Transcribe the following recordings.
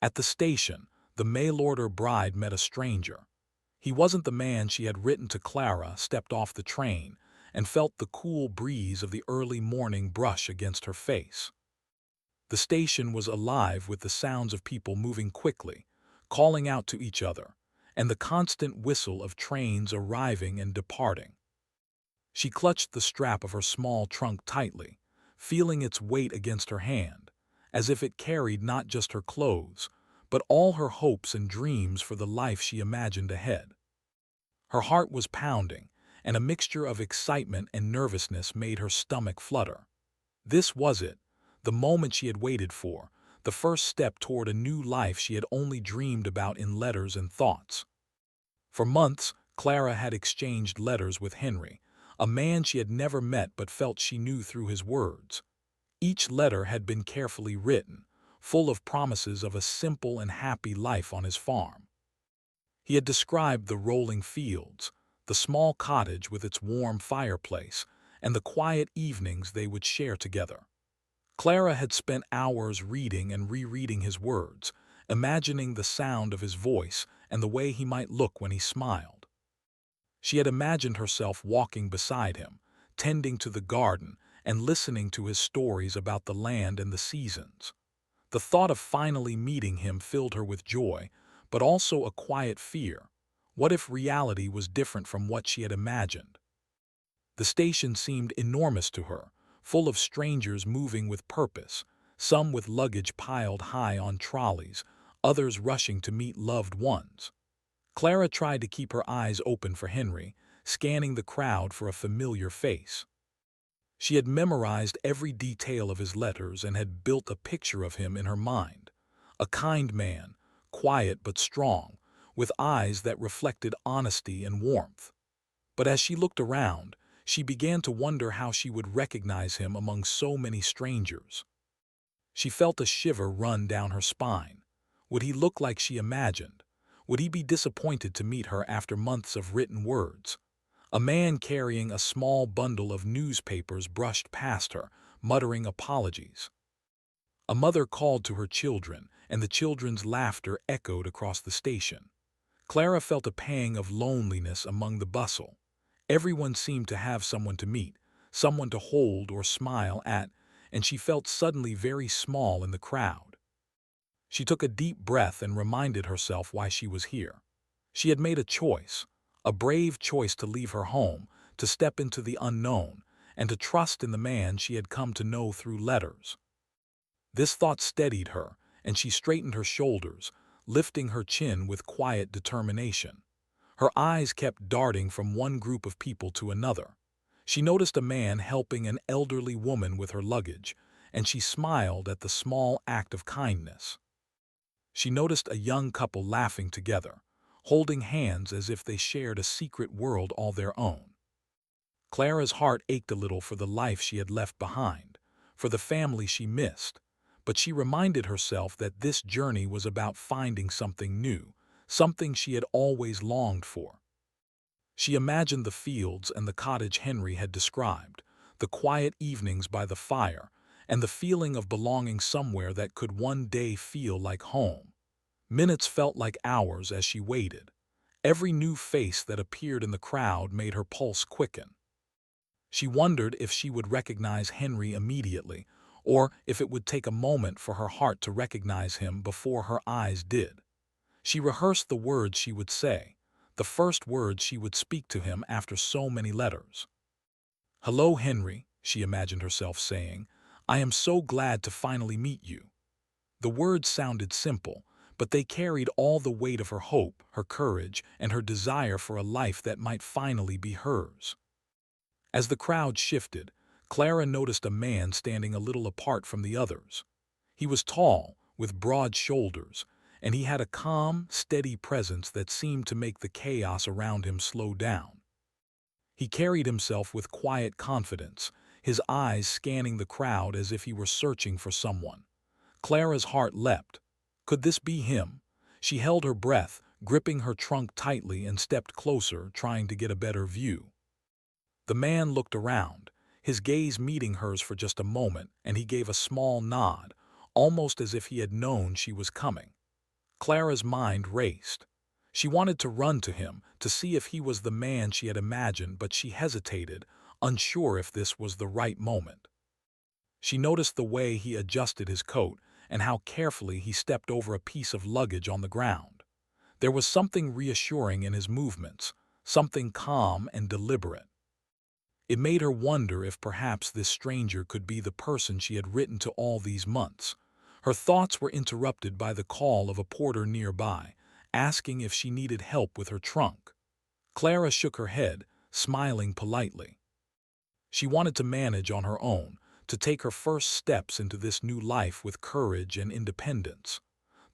At the station, the mail-order bride met a stranger. He wasn't the man she had written to. Clara stepped off the train and felt the cool breeze of the early morning brush against her face. The station was alive with the sounds of people moving quickly, calling out to each other, and the constant whistle of trains arriving and departing. She clutched the strap of her small trunk tightly, feeling its weight against her hand, as if it carried not just her clothes, but all her hopes and dreams for the life she imagined ahead. Her heart was pounding, and a mixture of excitement and nervousness made her stomach flutter. This was it, the moment she had waited for, the first step toward a new life she had only dreamed about in letters and thoughts. For months, Clara had exchanged letters with Henry, a man she had never met but felt she knew through his words. Each letter had been carefully written, full of promises of a simple and happy life on his farm. He had described the rolling fields, the small cottage with its warm fireplace, and the quiet evenings they would share together. Clara had spent hours reading and rereading his words, imagining the sound of his voice and the way he might look when he smiled. She had imagined herself walking beside him, tending to the garden and listening to his stories about the land and the seasons. The thought of finally meeting him filled her with joy, but also a quiet fear. What if reality was different from what she had imagined? The station seemed enormous to her, full of strangers moving with purpose, some with luggage piled high on trolleys, others rushing to meet loved ones. Clara tried to keep her eyes open for Henry, scanning the crowd for a familiar face. She had memorized every detail of his letters and had built a picture of him in her mind. A kind man, quiet but strong, with eyes that reflected honesty and warmth. But as she looked around, she began to wonder how she would recognize him among so many strangers. She felt a shiver run down her spine. Would he look like she imagined? Would he be disappointed to meet her after months of written words? A man carrying a small bundle of newspapers brushed past her, muttering apologies. A mother called to her children, and the children's laughter echoed across the station. Clara felt a pang of loneliness among the bustle. Everyone seemed to have someone to meet, someone to hold or smile at, and she felt suddenly very small in the crowd. She took a deep breath and reminded herself why she was here. She had made a brave choice to leave her home, to step into the unknown, and to trust in the man she had come to know through letters. This thought steadied her, and she straightened her shoulders, lifting her chin with quiet determination. Her eyes kept darting from one group of people to another. She noticed a man helping an elderly woman with her luggage, and she smiled at the small act of kindness. She noticed a young couple laughing together, holding hands as if they shared a secret world all their own. Clara's heart ached a little for the life she had left behind, for the family she missed, but she reminded herself that this journey was about finding something new, something she had always longed for. She imagined the fields and the cottage Henry had described, the quiet evenings by the fire, and the feeling of belonging somewhere that could one day feel like home. Minutes felt like hours as she waited. Every new face that appeared in the crowd made her pulse quicken. She wondered if she would recognize Henry immediately, or if it would take a moment for her heart to recognize him before her eyes did. She rehearsed the words she would say, the first words she would speak to him after so many letters. "Hello, Henry," she imagined herself saying. "I am so glad to finally meet you." The words sounded simple, but they carried all the weight of her hope, her courage, and her desire for a life that might finally be hers. As the crowd shifted, Clara noticed a man standing a little apart from the others. He was tall, with broad shoulders, and he had a calm, steady presence that seemed to make the chaos around him slow down. He carried himself with quiet confidence, his eyes scanning the crowd as if he were searching for someone. Clara's heart leapt. Could this be him? She held her breath, gripping her trunk tightly, and stepped closer, trying to get a better view. The man looked around, his gaze meeting hers for just a moment, and he gave a small nod, almost as if he had known she was coming. Clara's mind raced. She wanted to run to him, to see if he was the man she had imagined, but she hesitated, unsure if this was the right moment. She noticed the way he adjusted his coat and how carefully he stepped over a piece of luggage on the ground. There was something reassuring in his movements, something calm and deliberate. It made her wonder if perhaps this stranger could be the person she had written to all these months. Her thoughts were interrupted by the call of a porter nearby, asking if she needed help with her trunk. Clara shook her head, smiling politely. She wanted to manage on her own, to take her first steps into this new life with courage and independence.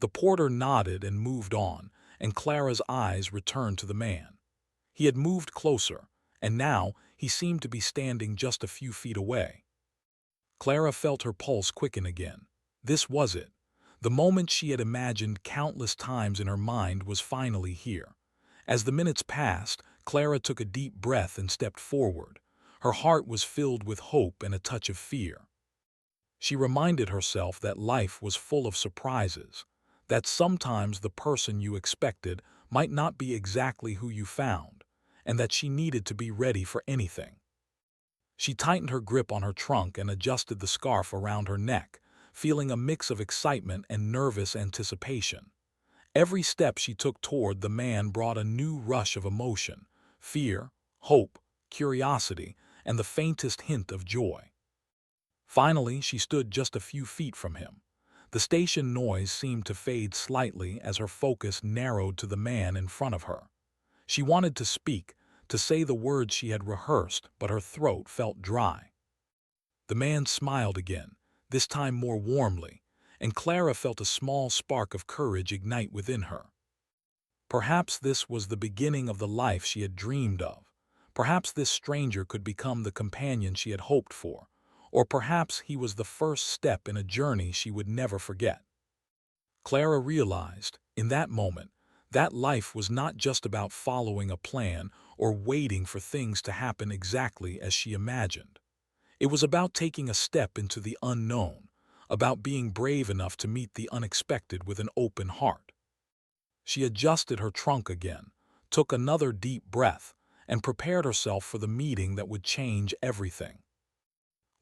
The porter nodded and moved on, and Clara's eyes returned to the man. He had moved closer, and now he seemed to be standing just a few feet away. Clara felt her pulse quicken again. This was it. The moment she had imagined countless times in her mind was finally here. As the minutes passed, Clara took a deep breath and stepped forward. Her heart was filled with hope and a touch of fear. She reminded herself that life was full of surprises, that sometimes the person you expected might not be exactly who you found, and that she needed to be ready for anything. She tightened her grip on her trunk and adjusted the scarf around her neck, feeling a mix of excitement and nervous anticipation. Every step she took toward the man brought a new rush of emotion, fear, hope, curiosity, and the faintest hint of joy. Finally, she stood just a few feet from him. The station noise seemed to fade slightly as her focus narrowed to the man in front of her. She wanted to speak, to say the words she had rehearsed, but her throat felt dry. The man smiled again, this time more warmly, and Clara felt a small spark of courage ignite within her. Perhaps this was the beginning of the life she had dreamed of. Perhaps this stranger could become the companion she had hoped for, or perhaps he was the first step in a journey she would never forget. Clara realized, in that moment, that life was not just about following a plan or waiting for things to happen exactly as she imagined. It was about taking a step into the unknown, about being brave enough to meet the unexpected with an open heart. She adjusted her trunk again, took another deep breath, and prepared herself for the meeting that would change everything.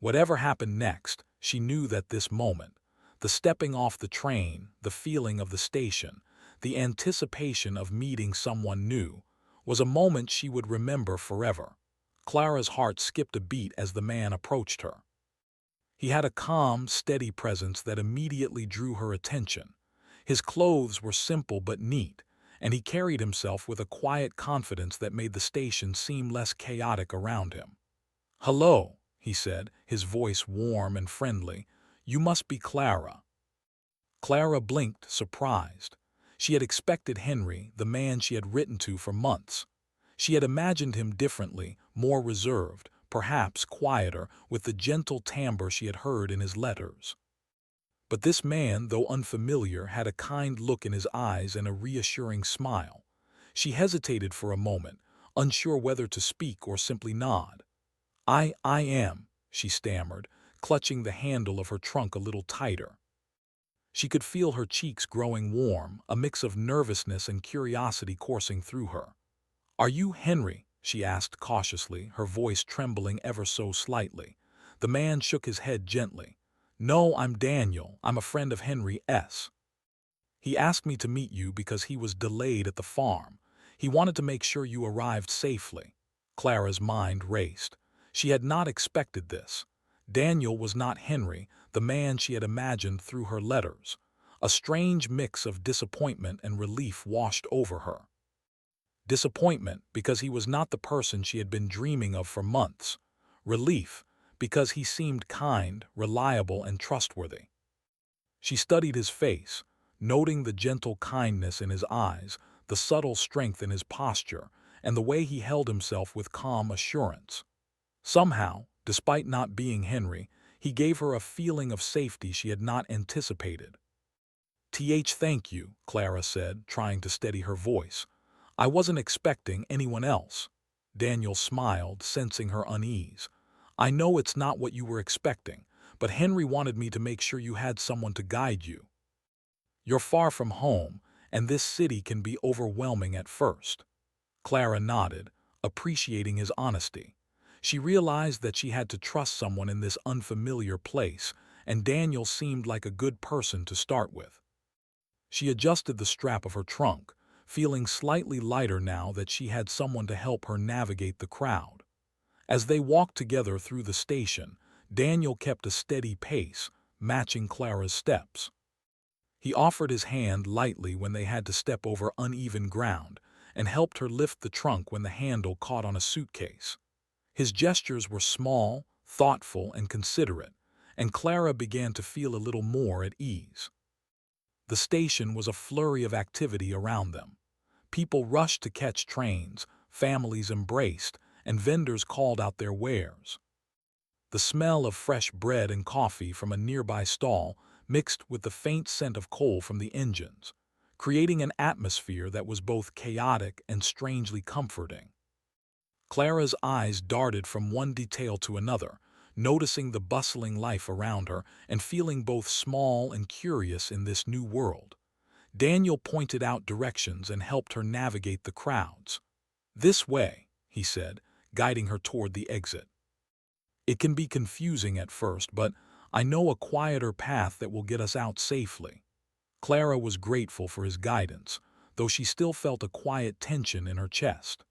Whatever happened next, she knew that this moment, the stepping off the train, the feeling of the station, the anticipation of meeting someone new, was a moment she would remember forever. Clara's heart skipped a beat as the man approached her. He had a calm, steady presence that immediately drew her attention. His clothes were simple but neat, and he carried himself with a quiet confidence that made the station seem less chaotic around him. "Hello," he said, his voice warm and friendly. "You must be Clara." Clara blinked, surprised. She had expected Henry, the man she had written to for months. She had imagined him differently, more reserved, perhaps quieter, with the gentle timbre she had heard in his letters. But this man, though unfamiliar, had a kind look in his eyes and a reassuring smile. She hesitated for a moment, unsure whether to speak or simply nod. I am," she stammered, clutching the handle of her trunk a little tighter. She could feel her cheeks growing warm, a mix of nervousness and curiosity coursing through her. "Are you Henry?" she asked cautiously, her voice trembling ever so slightly. The man shook his head gently. "No, I'm Daniel. I'm a friend of Henry's. He asked me to meet you because he was delayed at the farm. He wanted to make sure you arrived safely." Clara's mind raced. She had not expected this. Daniel was not Henry, the man she had imagined through her letters. A strange mix of disappointment and relief washed over her. Disappointment because he was not the person she had been dreaming of for months. Relief because he seemed kind, reliable, and trustworthy. She studied his face, noting the gentle kindness in his eyes, the subtle strength in his posture, and the way he held himself with calm assurance. Somehow, despite not being Henry, he gave her a feeling of safety she had not anticipated. Thank you," Clara said, trying to steady her voice. "I wasn't expecting anyone else." Daniel smiled, sensing her unease. "I know it's not what you were expecting, but Henry wanted me to make sure you had someone to guide you. You're far from home, and this city can be overwhelming at first." Clara nodded, appreciating his honesty. She realized that she had to trust someone in this unfamiliar place, and Daniel seemed like a good person to start with. She adjusted the strap of her trunk, feeling slightly lighter now that she had someone to help her navigate the crowd. As they walked together through the station, Daniel kept a steady pace, matching Clara's steps. He offered his hand lightly when they had to step over uneven ground, and helped her lift the trunk when the handle caught on a suitcase. His gestures were small, thoughtful, and considerate, and Clara began to feel a little more at ease. The station was a flurry of activity around them. People rushed to catch trains, families embraced, and vendors called out their wares. The smell of fresh bread and coffee from a nearby stall mixed with the faint scent of coal from the engines, creating an atmosphere that was both chaotic and strangely comforting. Clara's eyes darted from one detail to another, noticing the bustling life around her and feeling both small and curious in this new world. Daniel pointed out directions and helped her navigate the crowds. "This way," he said, guiding her toward the exit. "It can be confusing at first, but I know a quieter path that will get us out safely." Clara was grateful for his guidance, though she still felt a quiet tension in her chest.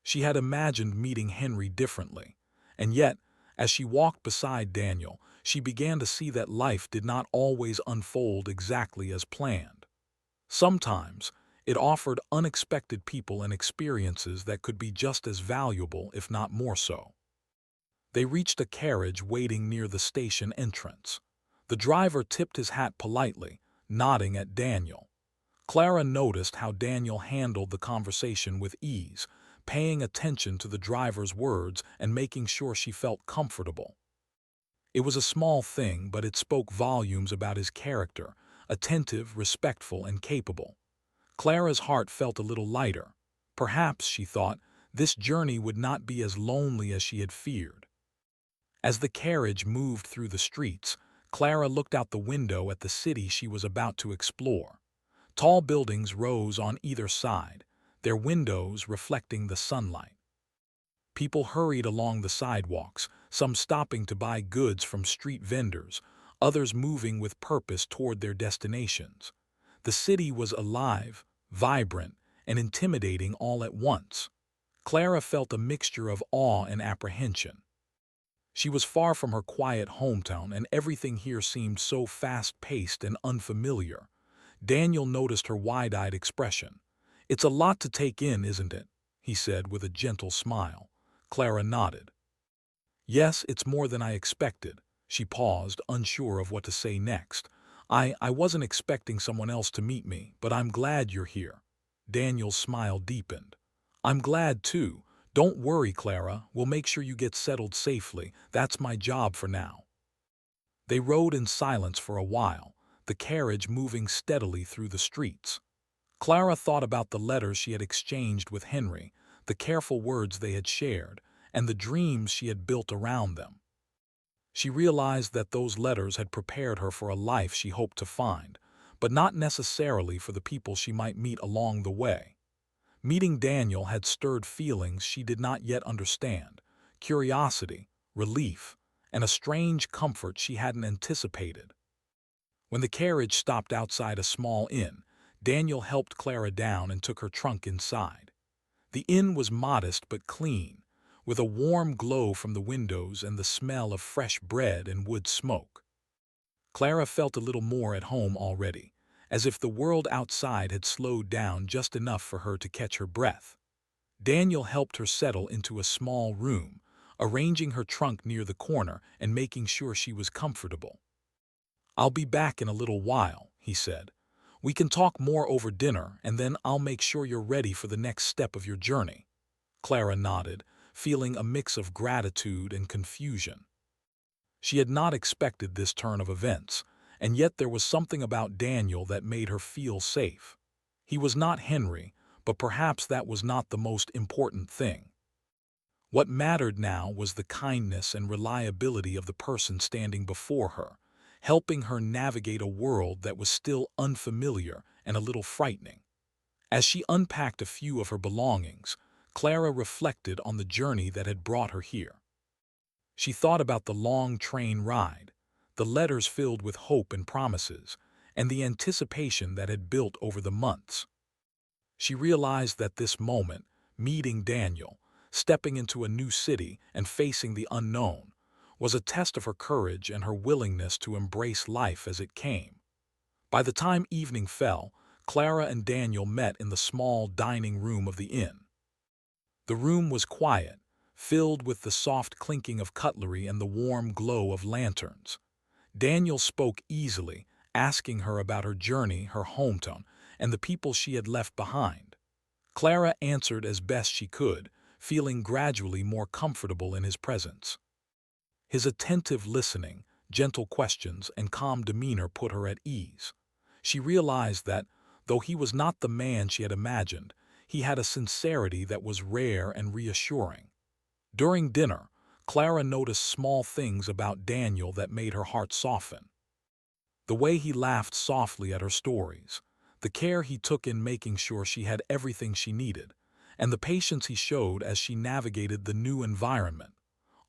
She had imagined meeting Henry differently, and yet, as she walked beside Daniel, she began to see that life did not always unfold exactly as planned. Sometimes, it offered unexpected people and experiences that could be just as valuable, if not more so. They reached a carriage waiting near the station entrance. The driver tipped his hat politely, nodding at Daniel. Clara noticed how Daniel handled the conversation with ease, paying attention to the driver's words and making sure she felt comfortable. It was a small thing, but it spoke volumes about his character, attentive, respectful, and capable. Clara's heart felt a little lighter. Perhaps, she thought, this journey would not be as lonely as she had feared. As the carriage moved through the streets, Clara looked out the window at the city she was about to explore. Tall buildings rose on either side, their windows reflecting the sunlight. People hurried along the sidewalks, some stopping to buy goods from street vendors, others moving with purpose toward their destinations. The city was alive, vibrant, and intimidating all at once. Clara felt a mixture of awe and apprehension. She was far from her quiet hometown, and everything here seemed so fast-paced and unfamiliar. Daniel noticed her wide-eyed expression. "It's a lot to take in, isn't it?" he said with a gentle smile. Clara nodded. "Yes, it's more than I expected." She paused, unsure of what to say next. I wasn't expecting someone else to meet me, but I'm glad you're here." Daniel's smile deepened. "I'm glad too. Don't worry, Clara. We'll make sure you get settled safely. That's my job for now." They rode in silence for a while, the carriage moving steadily through the streets. Clara thought about the letters she had exchanged with Henry, the careful words they had shared, and the dreams she had built around them. She realized that those letters had prepared her for a life she hoped to find, but not necessarily for the people she might meet along the way. Meeting Daniel had stirred feelings she did not yet understand: curiosity, relief, and a strange comfort she hadn't anticipated. When the carriage stopped outside a small inn, Daniel helped Clara down and took her trunk inside. The inn was modest but clean, with a warm glow from the windows and the smell of fresh bread and wood smoke. Clara felt a little more at home already, as if the world outside had slowed down just enough for her to catch her breath. Daniel helped her settle into a small room, arranging her trunk near the corner and making sure she was comfortable. "I'll be back in a little while," he said. "We can talk more over dinner, and then I'll make sure you're ready for the next step of your journey." Clara nodded, feeling a mix of gratitude and confusion. She had not expected this turn of events, and yet there was something about Daniel that made her feel safe. He was not Henry, but perhaps that was not the most important thing. What mattered now was the kindness and reliability of the person standing before her, helping her navigate a world that was still unfamiliar and a little frightening. As she unpacked a few of her belongings, Clara reflected on the journey that had brought her here. She thought about the long train ride, the letters filled with hope and promises, and the anticipation that had built over the months. She realized that this moment, meeting Daniel, stepping into a new city and facing the unknown, was a test of her courage and her willingness to embrace life as it came. By the time evening fell, Clara and Daniel met in the small dining room of the inn. The room was quiet, filled with the soft clinking of cutlery and the warm glow of lanterns. Daniel spoke easily, asking her about her journey, her hometown, and the people she had left behind. Clara answered as best she could, feeling gradually more comfortable in his presence. His attentive listening, gentle questions, and calm demeanor put her at ease. She realized that, though he was not the man she had imagined, he had a sincerity that was rare and reassuring. During dinner, Clara noticed small things about Daniel that made her heart soften. The way he laughed softly at her stories, the care he took in making sure she had everything she needed, and the patience he showed as she navigated the new environment.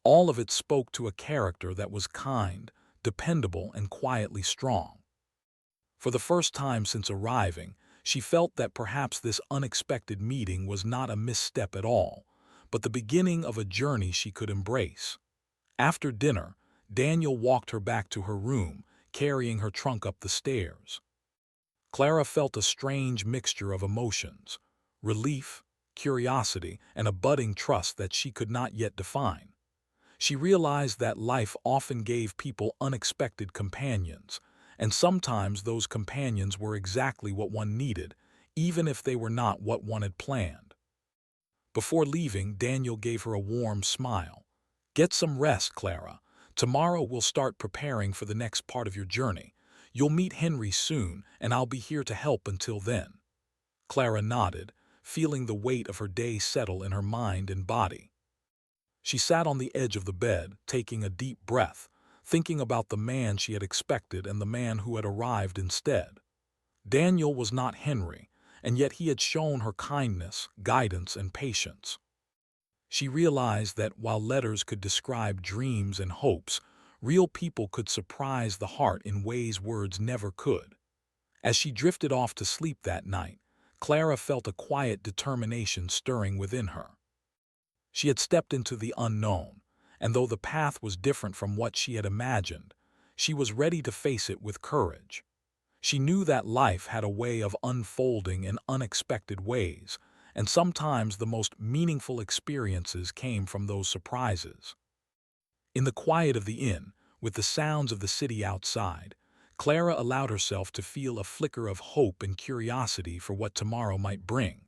All of it spoke to a character that was kind, dependable, and quietly strong. For the first time since arriving, she felt that perhaps this unexpected meeting was not a misstep at all, but the beginning of a journey she could embrace. After dinner, Daniel walked her back to her room, carrying her trunk up the stairs. Clara felt a strange mixture of emotions: relief, curiosity, and a budding trust that she could not yet define. She realized that life often gave people unexpected companions, and sometimes those companions were exactly what one needed, even if they were not what one had planned. Before leaving, Daniel gave her a warm smile. "Get some rest, Clara. Tomorrow we'll start preparing for the next part of your journey. You'll meet Henry soon, and I'll be here to help until then." Clara nodded, feeling the weight of her day settle in her mind and body. She sat on the edge of the bed, taking a deep breath, thinking about the man she had expected and the man who had arrived instead. Daniel was not Henry, and yet he had shown her kindness, guidance, and patience. She realized that while letters could describe dreams and hopes, real people could surprise the heart in ways words never could. As she drifted off to sleep that night, Clara felt a quiet determination stirring within her. She had stepped into the unknown, and though the path was different from what she had imagined, she was ready to face it with courage. She knew that life had a way of unfolding in unexpected ways, and sometimes the most meaningful experiences came from those surprises. In the quiet of the inn, with the sounds of the city outside, Clara allowed herself to feel a flicker of hope and curiosity for what tomorrow might bring.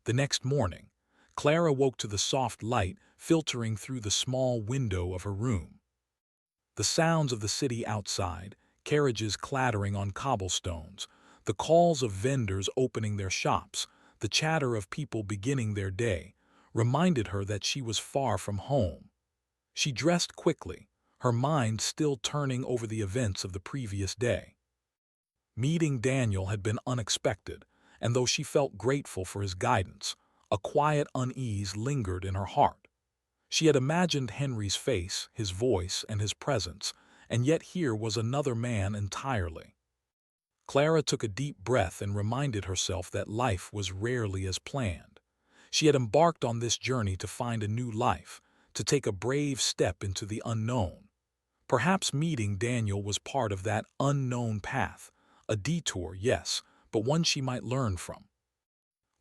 The next morning, Clara woke to the soft light filtering through the small window of her room. The sounds of the city outside, carriages clattering on cobblestones, the calls of vendors opening their shops, the chatter of people beginning their day, reminded her that she was far from home. She dressed quickly, her mind still turning over the events of the previous day. Meeting Daniel had been unexpected, and though she felt grateful for his guidance, a quiet unease lingered in her heart. She had imagined Henry's face, his voice, and his presence, and yet here was another man entirely. Clara took a deep breath and reminded herself that life was rarely as planned. She had embarked on this journey to find a new life, to take a brave step into the unknown. Perhaps meeting Daniel was part of that unknown path, a detour, yes, but one she might learn from.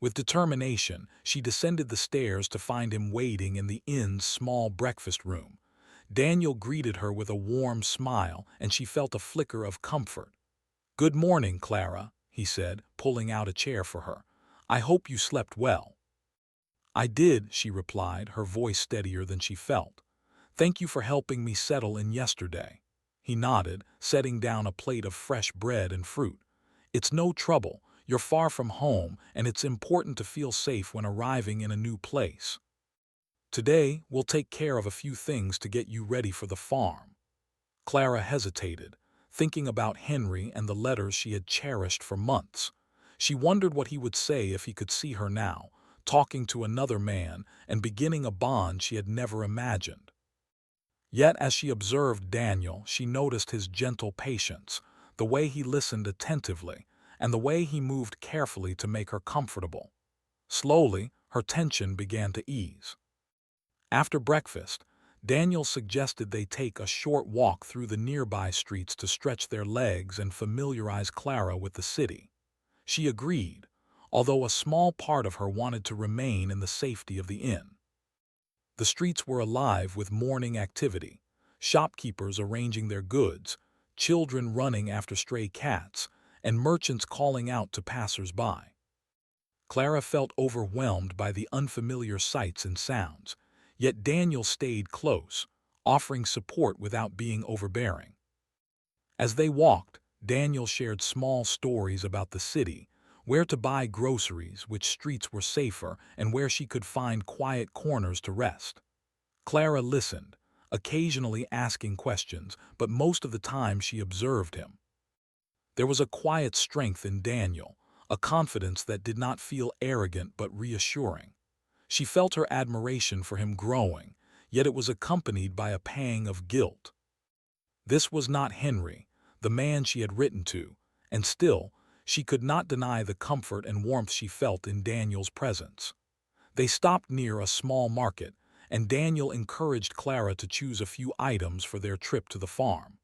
With determination, she descended the stairs to find him waiting in the inn's small breakfast room. Daniel greeted her with a warm smile, and she felt a flicker of comfort. "Good morning, Clara," he said, pulling out a chair for her. "I hope you slept well." "I did," she replied, her voice steadier than she felt. "Thank you for helping me settle in yesterday." He nodded, setting down a plate of fresh bread and fruit. "It's no trouble. You're far from home, and it's important to feel safe when arriving in a new place. Today, we'll take care of a few things to get you ready for the farm." Clara hesitated, thinking about Henry and the letters she had cherished for months. She wondered what he would say if he could see her now, talking to another man and beginning a bond she had never imagined. Yet as she observed Daniel, she noticed his gentle patience, the way he listened attentively, and the way he moved carefully to make her comfortable. Slowly, her tension began to ease. After breakfast, Daniel suggested they take a short walk through the nearby streets to stretch their legs and familiarize Clara with the city. She agreed, although a small part of her wanted to remain in the safety of the inn. The streets were alive with morning activity, shopkeepers arranging their goods, children running after stray cats, and merchants calling out to passers-by. Clara felt overwhelmed by the unfamiliar sights and sounds, yet Daniel stayed close, offering support without being overbearing. As they walked, Daniel shared small stories about the city, where to buy groceries, which streets were safer, and where she could find quiet corners to rest. Clara listened, occasionally asking questions, but most of the time she observed him. There was a quiet strength in Daniel, a confidence that did not feel arrogant but reassuring. She felt her admiration for him growing, yet it was accompanied by a pang of guilt. This was not Henry, the man she had written to, and still, she could not deny the comfort and warmth she felt in Daniel's presence. They stopped near a small market, and Daniel encouraged Clara to choose a few items for their trip to the farm.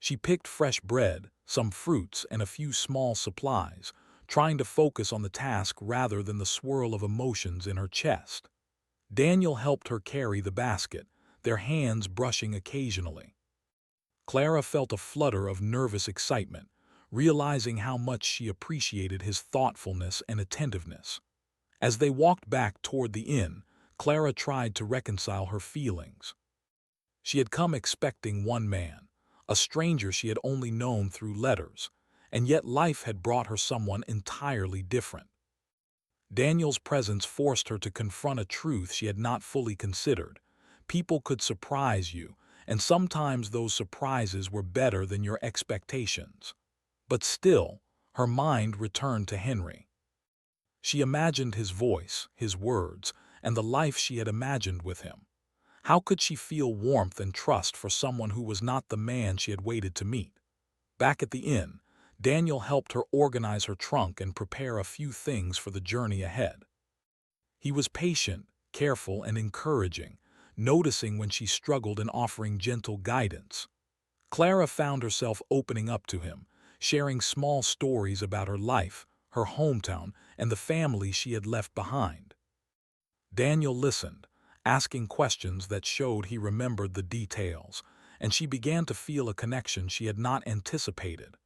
She picked fresh bread, some fruits, and a few small supplies, trying to focus on the task rather than the swirl of emotions in her chest. Daniel helped her carry the basket, their hands brushing occasionally. Clara felt a flutter of nervous excitement, realizing how much she appreciated his thoughtfulness and attentiveness. As they walked back toward the inn, Clara tried to reconcile her feelings. She had come expecting one man, a stranger she had only known through letters, and yet life had brought her someone entirely different. Daniel's presence forced her to confront a truth she had not fully considered. People could surprise you, and sometimes those surprises were better than your expectations. But still, her mind returned to Henry. She imagined his voice, his words, and the life she had imagined with him. How could she feel warmth and trust for someone who was not the man she had waited to meet? Back at the inn, Daniel helped her organize her trunk and prepare a few things for the journey ahead. He was patient, careful, and encouraging, noticing when she struggled and offering gentle guidance. Clara found herself opening up to him, sharing small stories about her life, her hometown, and the family she had left behind. Daniel listened, asking questions that showed he remembered the details, and she began to feel a connection she had not anticipated.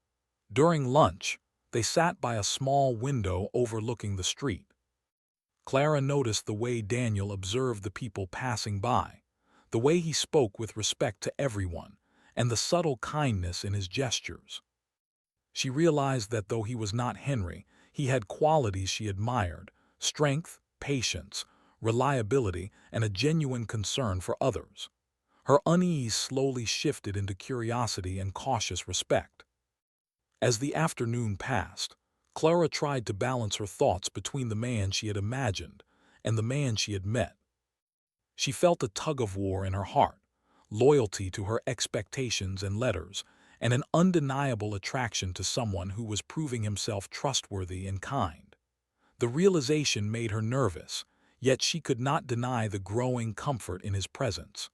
During lunch, they sat by a small window overlooking the street. Clara noticed the way Daniel observed the people passing by, the way he spoke with respect to everyone, and the subtle kindness in his gestures. She realized that though he was not Henry, he had qualities she admired: strength, patience, reliability, and a genuine concern for others. Her unease slowly shifted into curiosity and cautious respect. As the afternoon passed, Clara tried to balance her thoughts between the man she had imagined and the man she had met. She felt a tug-of-war in her heart, loyalty to her expectations and letters, and an undeniable attraction to someone who was proving himself trustworthy and kind. The realization made her nervous, yet she could not deny the growing comfort in his presence.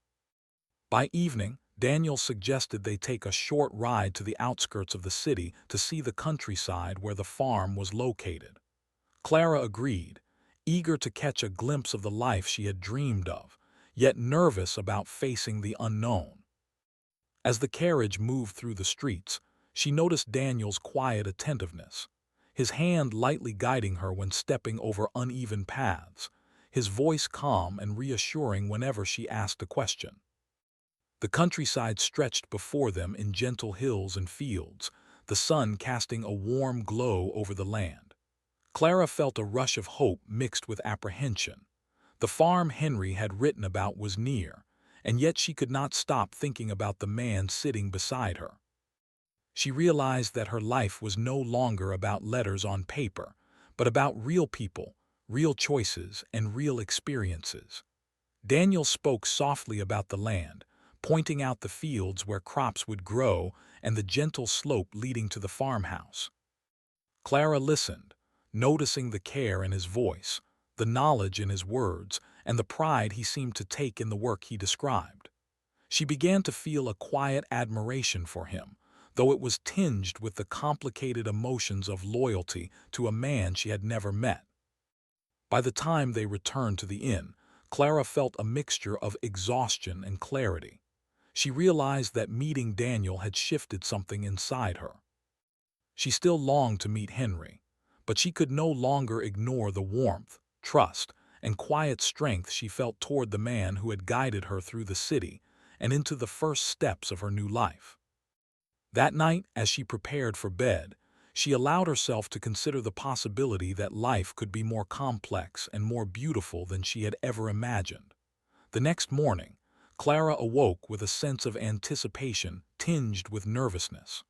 By evening, Daniel suggested they take a short ride to the outskirts of the city to see the countryside where the farm was located. Clara agreed, eager to catch a glimpse of the life she had dreamed of, yet nervous about facing the unknown. As the carriage moved through the streets, she noticed Daniel's quiet attentiveness, his hand lightly guiding her when stepping over uneven paths, his voice calm and reassuring whenever she asked a question. The countryside stretched before them in gentle hills and fields, the sun casting a warm glow over the land. Clara felt a rush of hope mixed with apprehension. The farm Henry had written about was near, and yet she could not stop thinking about the man sitting beside her. She realized that her life was no longer about letters on paper, but about real people, real choices, and real experiences. Daniel spoke softly about the land, pointing out the fields where crops would grow and the gentle slope leading to the farmhouse. Clara listened, noticing the care in his voice, the knowledge in his words, and the pride he seemed to take in the work he described. She began to feel a quiet admiration for him, though it was tinged with the complicated emotions of loyalty to a man she had never met. By the time they returned to the inn, Clara felt a mixture of exhaustion and clarity. She realized that meeting Daniel had shifted something inside her. She still longed to meet Henry, but she could no longer ignore the warmth, trust, and quiet strength she felt toward the man who had guided her through the city and into the first steps of her new life. That night, as she prepared for bed, she allowed herself to consider the possibility that life could be more complex and more beautiful than she had ever imagined. The next morning, Clara awoke with a sense of anticipation tinged with nervousness.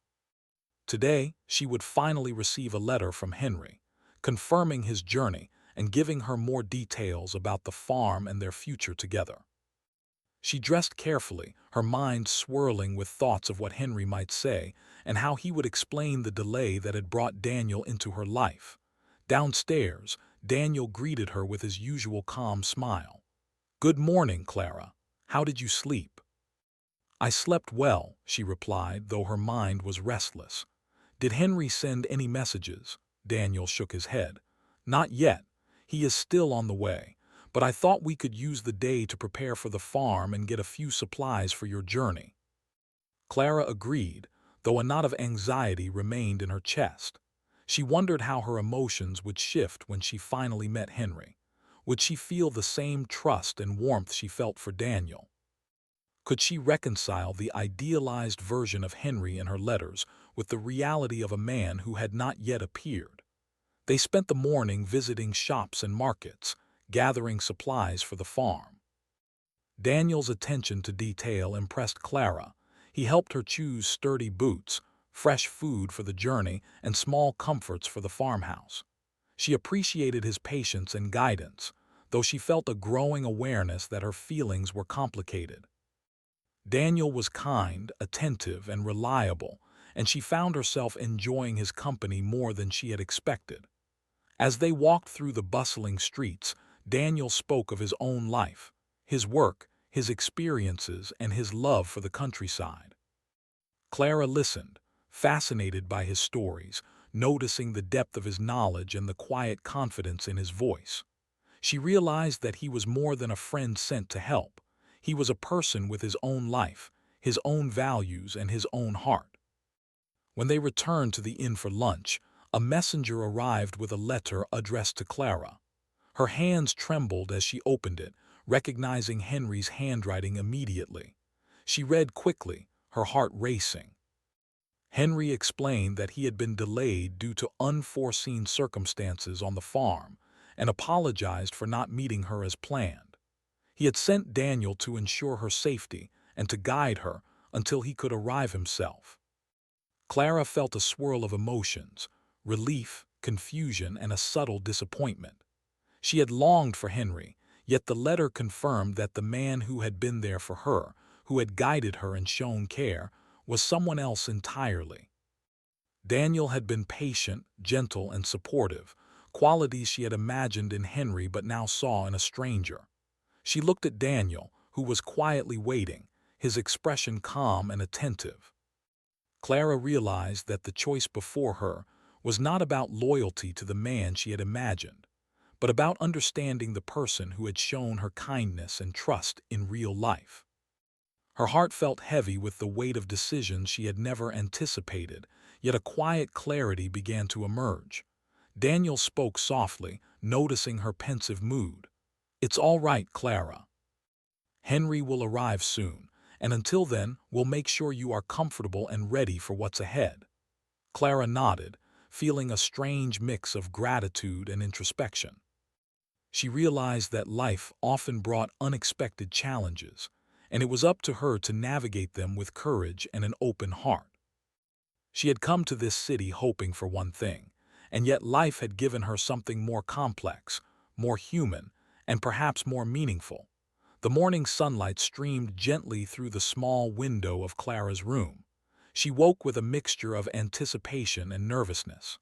Today, she would finally receive a letter from Henry, confirming his journey and giving her more details about the farm and their future together. She dressed carefully, her mind swirling with thoughts of what Henry might say and how he would explain the delay that had brought Daniel into her life. Downstairs, Daniel greeted her with his usual calm smile. "Good morning, Clara. How did you sleep?" "I slept well," she replied, though her mind was restless. "Did Henry send any messages?" Daniel shook his head. "Not yet. He is still on the way. But I thought we could use the day to prepare for the farm and get a few supplies for your journey." Clara agreed, though a knot of anxiety remained in her chest. She wondered how her emotions would shift when she finally met Henry. Would she feel the same trust and warmth she felt for Daniel? Could she reconcile the idealized version of Henry in her letters with the reality of a man who had not yet appeared? They spent the morning visiting shops and markets, gathering supplies for the farm. Daniel's attention to detail impressed Clara. He helped her choose sturdy boots, fresh food for the journey, and small comforts for the farmhouse. She appreciated his patience and guidance, though she felt a growing awareness that her feelings were complicated. Daniel was kind, attentive, and reliable, and she found herself enjoying his company more than she had expected. As they walked through the bustling streets, Daniel spoke of his own life, his work, his experiences, and his love for the countryside. Clara listened, fascinated by his stories, noticing the depth of his knowledge and the quiet confidence in his voice. She realized that he was more than a friend sent to help. He was a person with his own life, his own values, and his own heart. When they returned to the inn for lunch, a messenger arrived with a letter addressed to Clara. Her hands trembled as she opened it, recognizing Henry's handwriting immediately. She read quickly, her heart racing. Henry explained that he had been delayed due to unforeseen circumstances on the farm and apologized for not meeting her as planned. He had sent Daniel to ensure her safety and to guide her until he could arrive himself. Clara felt a swirl of emotions, relief, confusion, and a subtle disappointment. She had longed for Henry, yet the letter confirmed that the man who had been there for her, who had guided her and shown care, was someone else entirely. Daniel had been patient, gentle, and supportive, qualities she had imagined in Henry but now saw in a stranger. She looked at Daniel, who was quietly waiting, his expression calm and attentive. Clara realized that the choice before her was not about loyalty to the man she had imagined, but about understanding the person who had shown her kindness and trust in real life. Her heart felt heavy with the weight of decisions she had never anticipated, yet a quiet clarity began to emerge. Daniel spoke softly, noticing her pensive mood. "It's all right, Clara. Henry will arrive soon, and until then, we'll make sure you are comfortable and ready for what's ahead." Clara nodded, feeling a strange mix of gratitude and introspection. She realized that life often brought unexpected challenges, and it was up to her to navigate them with courage and an open heart. She had come to this city hoping for one thing, and yet life had given her something more complex, more human, and perhaps more meaningful. The morning sunlight streamed gently through the small window of Clara's room. She woke with a mixture of anticipation and nervousness.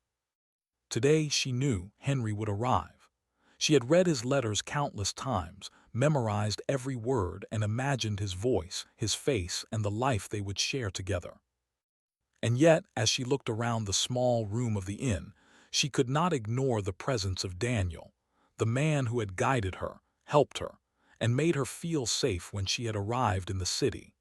Today she knew Henry would arrive. She had read his letters countless times, memorized every word, and imagined his voice, his face, and the life they would share together. And yet, as she looked around the small room of the inn, she could not ignore the presence of Daniel, the man who had guided her, helped her, and made her feel safe when she had arrived in the city.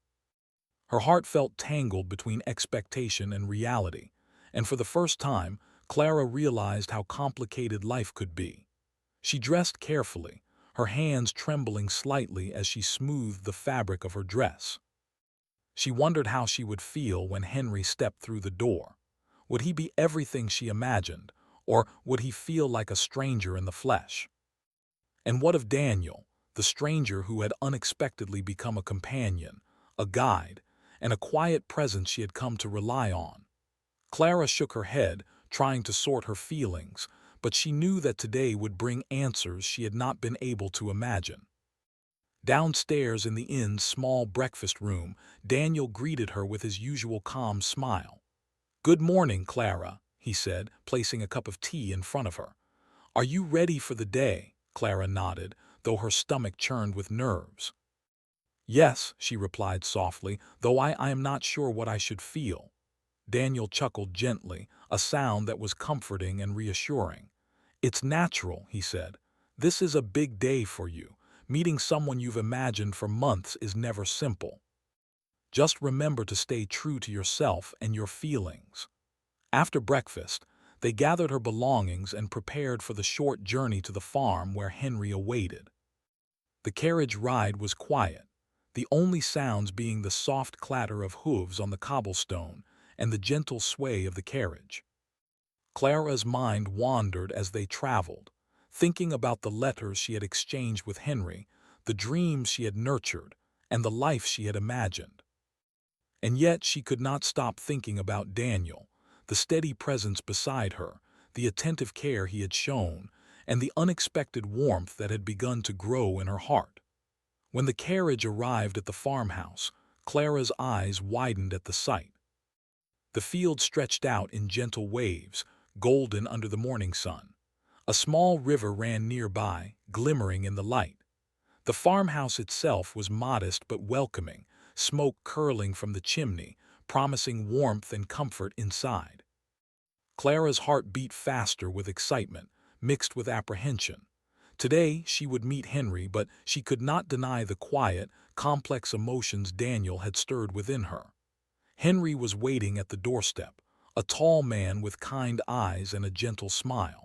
Her heart felt tangled between expectation and reality, and for the first time, Clara realized how complicated life could be. She dressed carefully, her hands trembling slightly as she smoothed the fabric of her dress. She wondered how she would feel when Henry stepped through the door. Would he be everything she imagined, or would he feel like a stranger in the flesh? And what of Daniel, the stranger who had unexpectedly become a companion, a guide, and a quiet presence she had come to rely on? Clara shook her head, trying to sort her feelings, but she knew that today would bring answers she had not been able to imagine. Downstairs in the inn's small breakfast room, Daniel greeted her with his usual calm smile. "Good morning, Clara," he said, placing a cup of tea in front of her. "Are you ready for the day?" Clara nodded, though her stomach churned with nerves. "Yes," she replied softly, "though I am not sure what I should feel." Daniel chuckled gently, a sound that was comforting and reassuring. "It's natural," he said. "This is a big day for you. Meeting someone you've imagined for months is never simple. Just remember to stay true to yourself and your feelings." After breakfast, they gathered her belongings and prepared for the short journey to the farm where Henry awaited. The carriage ride was quiet, the only sounds being the soft clatter of hooves on the cobblestone and the gentle sway of the carriage. Clara's mind wandered as they traveled, thinking about the letters she had exchanged with Henry, the dreams she had nurtured, and the life she had imagined. And yet she could not stop thinking about Daniel, the steady presence beside her, the attentive care he had shown, and the unexpected warmth that had begun to grow in her heart. When the carriage arrived at the farmhouse, Clara's eyes widened at the sight. The field stretched out in gentle waves, golden under the morning sun. A small river ran nearby, glimmering in the light. The farmhouse itself was modest but welcoming, smoke curling from the chimney, promising warmth and comfort inside. Clara's heart beat faster with excitement, mixed with apprehension. Today she would meet Henry, but she could not deny the quiet, complex emotions Daniel had stirred within her. Henry was waiting at the doorstep, a tall man with kind eyes and a gentle smile.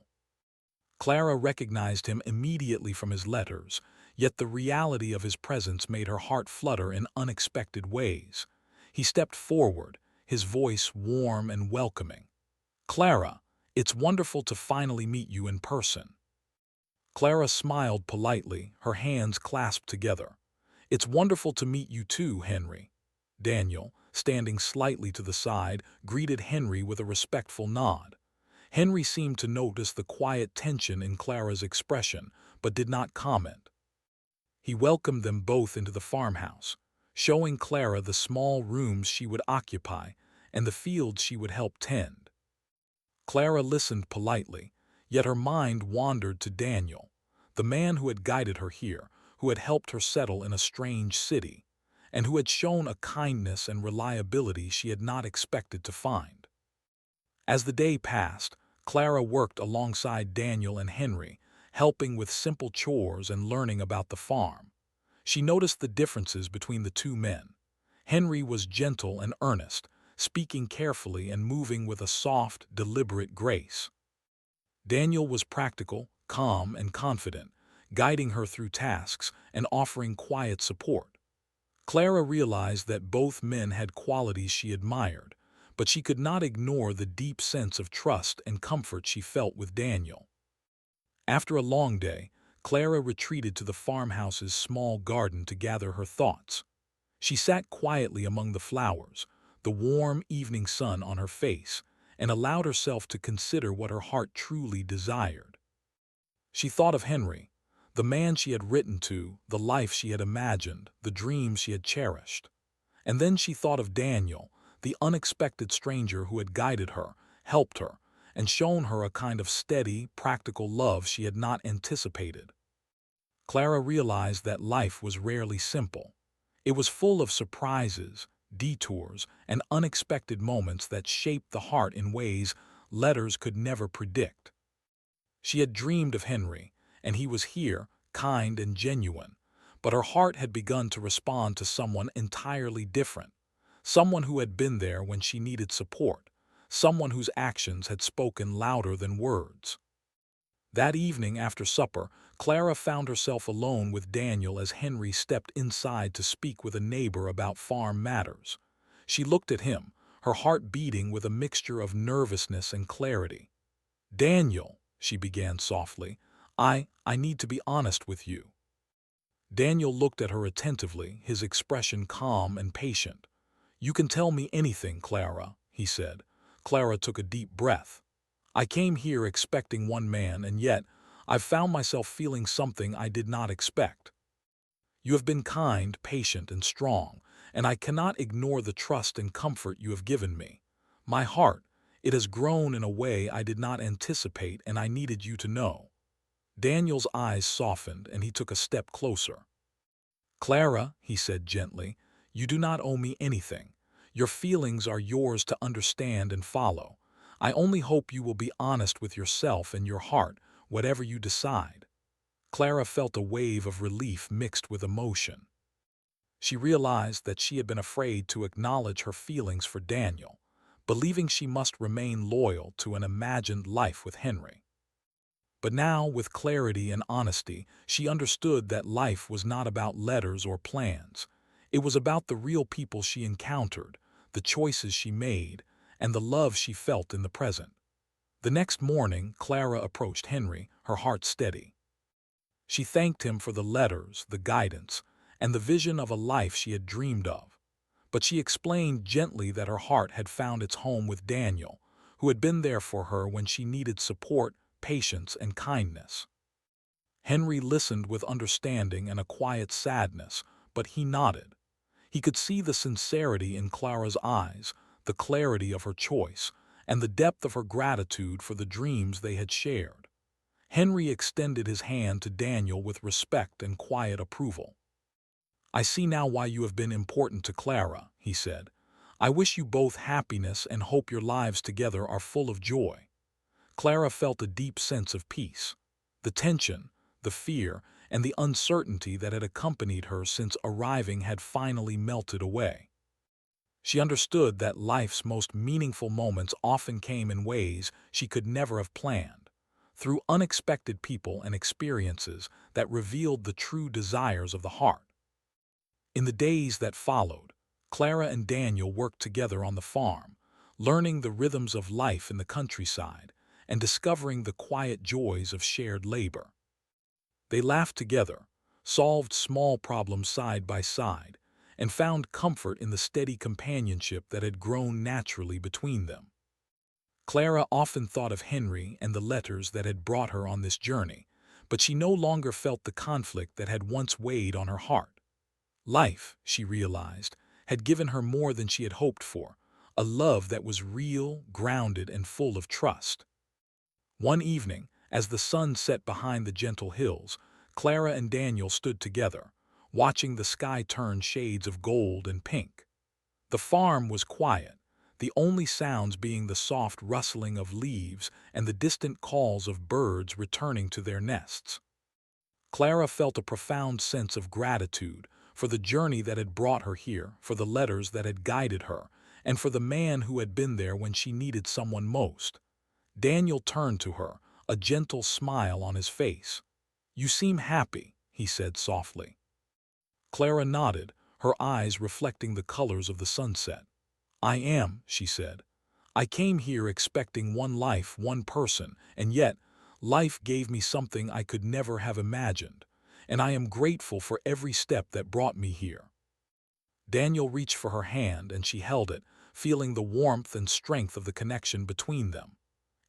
Clara recognized him immediately from his letters, yet the reality of his presence made her heart flutter in unexpected ways. He stepped forward, his voice warm and welcoming. "Clara, it's wonderful to finally meet you in person." Clara smiled politely, her hands clasped together. "It's wonderful to meet you too, Henry." Daniel, standing slightly to the side, greeted Henry with a respectful nod. Henry seemed to notice the quiet tension in Clara's expression, but did not comment. He welcomed them both into the farmhouse, showing Clara the small rooms she would occupy and the fields she would help tend. Clara listened politely, yet her mind wandered to Daniel, the man who had guided her here, who had helped her settle in a strange city, and who had shown a kindness and reliability she had not expected to find. As the day passed, Clara worked alongside Daniel and Henry, helping with simple chores and learning about the farm. She noticed the differences between the two men. Henry was gentle and earnest, speaking carefully and moving with a soft, deliberate grace. Daniel was practical, calm, and confident, guiding her through tasks and offering quiet support. Clara realized that both men had qualities she admired, but she could not ignore the deep sense of trust and comfort she felt with Daniel. After a long day, Clara retreated to the farmhouse's small garden to gather her thoughts. She sat quietly among the flowers, the warm evening sun on her face, and allowed herself to consider what her heart truly desired. She thought of Henry, the man she had written to, the life she had imagined, the dreams she had cherished. And then she thought of Daniel, the unexpected stranger who had guided her, helped her, and shown her a kind of steady, practical love she had not anticipated. Clara realized that life was rarely simple. It was full of surprises, detours, and unexpected moments that shaped the heart in ways letters could never predict. She had dreamed of Henry, and he was here, kind and genuine. But her heart had begun to respond to someone entirely different, someone who had been there when she needed support, someone whose actions had spoken louder than words. That evening after supper, Clara found herself alone with Daniel as Henry stepped inside to speak with a neighbor about farm matters. She looked at him, her heart beating with a mixture of nervousness and clarity. "Daniel," she began softly, I need to be honest with you." Daniel looked at her attentively, his expression calm and patient. "You can tell me anything, Clara," he said. Clara took a deep breath. "I came here expecting one man, and yet I've found myself feeling something I did not expect. You have been kind, patient, and strong, and I cannot ignore the trust and comfort you have given me. My heart, it has grown in a way I did not anticipate, and I needed you to know." Daniel's eyes softened, and he took a step closer. "Clara," he said gently, "you do not owe me anything. Your feelings are yours to understand and follow. I only hope you will be honest with yourself and your heart, whatever you decide." Clara felt a wave of relief mixed with emotion. She realized that she had been afraid to acknowledge her feelings for Daniel, believing she must remain loyal to an imagined life with Henry. But now, with clarity and honesty, she understood that life was not about letters or plans. It was about the real people she encountered, the choices she made, and the love she felt in the present. The next morning, Clara approached Henry, her heart steady. She thanked him for the letters, the guidance, and the vision of a life she had dreamed of. But she explained gently that her heart had found its home with Daniel, who had been there for her when she needed support, patience, and kindness. Henry listened with understanding and a quiet sadness, but he nodded. He could see the sincerity in Clara's eyes, the clarity of her choice, and the depth of her gratitude for the dreams they had shared. Henry extended his hand to Daniel with respect and quiet approval. "I see now why you have been important to Clara," he said. "I wish you both happiness and hope your lives together are full of joy." Clara felt a deep sense of peace. The tension, the fear, and the uncertainty that had accompanied her since arriving had finally melted away. She understood that life's most meaningful moments often came in ways she could never have planned, through unexpected people and experiences that revealed the true desires of the heart. In the days that followed, Clara and Daniel worked together on the farm, learning the rhythms of life in the countryside and discovering the quiet joys of shared labor. They laughed together, solved small problems side by side, and found comfort in the steady companionship that had grown naturally between them. Clara often thought of Henry and the letters that had brought her on this journey, but she no longer felt the conflict that had once weighed on her heart. Life, she realized, had given her more than she had hoped for, a love that was real, grounded, and full of trust. One evening, as the sun set behind the gentle hills, Clara and Daniel stood together, watching the sky turn shades of gold and pink. The farm was quiet, the only sounds being the soft rustling of leaves and the distant calls of birds returning to their nests. Clara felt a profound sense of gratitude for the journey that had brought her here, for the letters that had guided her, and for the man who had been there when she needed someone most. Daniel turned to her, a gentle smile on his face. "You seem happy," he said softly. Clara nodded, her eyes reflecting the colors of the sunset. "I am," she said. "I came here expecting one life, one person, and yet life gave me something I could never have imagined, and I am grateful for every step that brought me here." Daniel reached for her hand and she held it, feeling the warmth and strength of the connection between them.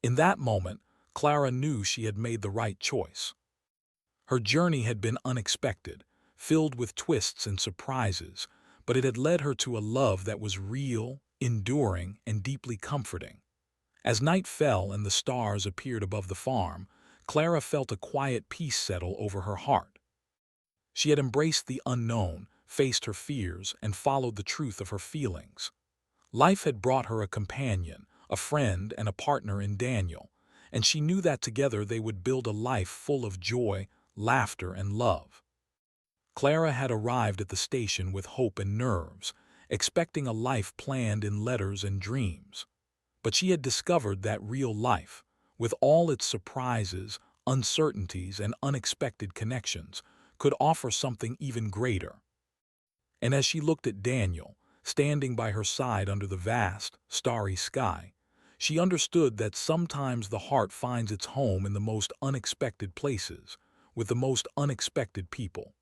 In that moment, Clara knew she had made the right choice. Her journey had been unexpected, filled with twists and surprises, but it had led her to a love that was real, enduring, and deeply comforting. As night fell and the stars appeared above the farm, Clara felt a quiet peace settle over her heart. She had embraced the unknown, faced her fears, and followed the truth of her feelings. Life had brought her a companion, a friend, and a partner in Daniel, and she knew that together they would build a life full of joy, laughter, and love. Clara had arrived at the station with hope and nerves, expecting a life planned in letters and dreams. But she had discovered that real life, with all its surprises, uncertainties, and unexpected connections, could offer something even greater. And as she looked at Daniel, standing by her side under the vast, starry sky, she understood that sometimes the heart finds its home in the most unexpected places, with the most unexpected people.